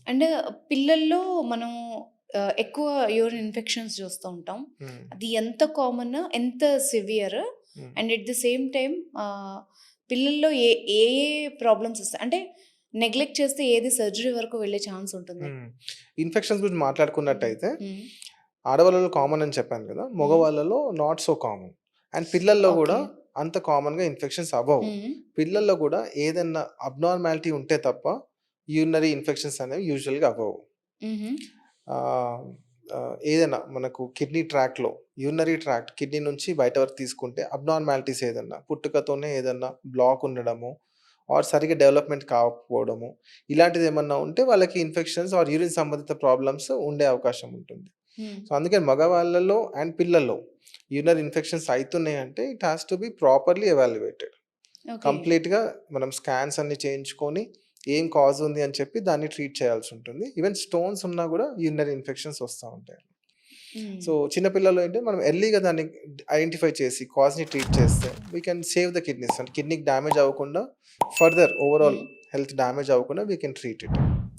And పిల్లల్లో మనం ఎక్కువ యూరిన్ ఇన్ఫెక్షన్స్ చూస్తూ ఉంటాం. హ్మ్. అది ఎంత కామన్, ఎంత సివియర్ హ్మ్. And at the same time పిల్లల్లో ఏ ప్రాబ్లమ్స్ వస్తాయి? అంటే నెగ్లెక్ట్ చేస్తే ఏది సర్జరీ వరకు వెళ్ళే ఛాన్స్ ఉంటుంది? హ్మ్. ఇన్ఫెక్షన్స్ గురించి హ్మ్. మాట్లాడుకున్నట్టయితే హ్మ్. ఆడవాళ్ళలో కామన్ అని చెప్పాను కదా! హ్మ్. మగవాళ్ళలో నాట్ సో కామన్. అండ్ పిల్లల్లో గూడా ఓకే. అంత కామన్‌గా ఇన్ఫెక్షన్స్ అవ్వవు. హ్మ్. పిల్లల్లో గూడా ఏదన్నా అబ్నార్మాలిటీ ఉంటే తప్ప యూరినరీ ఇన్ఫెక్షన్స్ అనేవి యూజువల్‌గా అవ్వవు. హుహు. ఆహ్, ఏదైనా మనకు కిడ్నీ ట్రాక్‌లో యూరినరీ ట్రాక్ట్ కిడ్నీ నుంచి బయట వరకు తీసుకుంటే అబ్నార్మాలిటీస్ ఏదన్నా పుట్టుకతోనే ఏదన్నా బ్లాక్ ఉండడము ఆర్ సరిగ్గా డెవలప్‌మెంట్ కాకపోవడము ఇలాంటిదేమన్నా ఉంటే వాళ్ళకి ఇన్ఫెక్షన్స్ ఆర్ యూరిన్ సంబంధిత ప్రాబ్లమ్స్ ఉండే అవకాశం ఉంటుంది. హ్మ్. సో, అందుకని మగవాళ్ళలో అండ్ పిల్లల్లో యూరినరీ ఇన్ఫెక్షన్స్ అయితున్నాయంటే it has to be properly evaluated. Okay. కంప్లీట్‌గా మనం స్కాన్స్ అన్నీ చేయించుకొని ఏం కాజ్ ఉంది అని చెప్పి దాన్ని ట్రీట్ చేయాల్సుంటుంది. ఈవెన్ స్టోన్స్ ఉన్నా గూడా యూరినరీ ఇన్ఫెక్షన్స్ వస్తా ఉంటాయి. హ్మ్. సో, చిన్న పిల్లల్లో ఏంటి మనం ఎర్లీగా దాన్ని ఐడెంటిఫై చేసి కాజ్‌ని ట్రీట్ చేస్తే we can save the kidneys. అంటే కిడ్నీకి డ్యామేజ్ అవ్వకుండా further overall hmm. Health damage అవ్వకుండా వి కెన్ ట్రీట్ ఇట్.